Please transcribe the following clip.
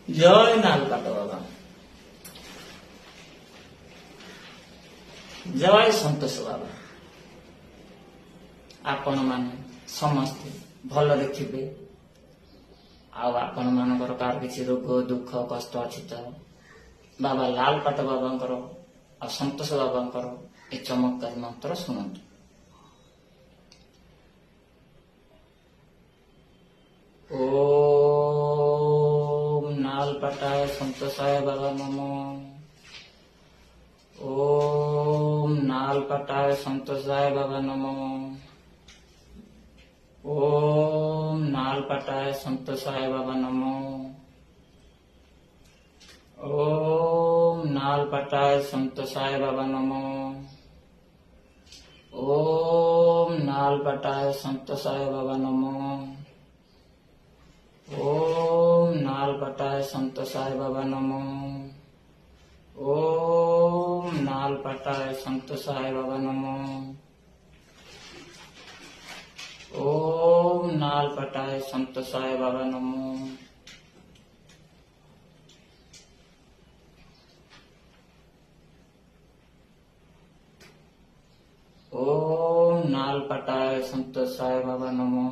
जय नालकाट बाबा, जय संतोष बाबा। आपण माने समस्ते भल थे आपण मानकर कार किसी रोग दुख कष्ट अच्छी तो बाबा लालकाट बाबा और संतोष बाबा ए चमत्कारी मंत्र शुणु। ओम नालपाटाय संतोषाय बाबा नमो। ओम नालपाटाय संतोषाय बाबा नमो। ओम नालपाटाय संतोषाय बाबा नमो। ओम नालपाटाय संतोषाय बाबा नमो। ओम नालपाटाय संतोषाय बाबा नमो। ओम नालपाटाय संतोषाय बाबा नमो। ओम नालपाटाय संतोषाय बाबा नमो। ओम नालपाटाय संतोषाय बाबा नमो। ओम नालपाटाय संतोषाय बाबा नमो।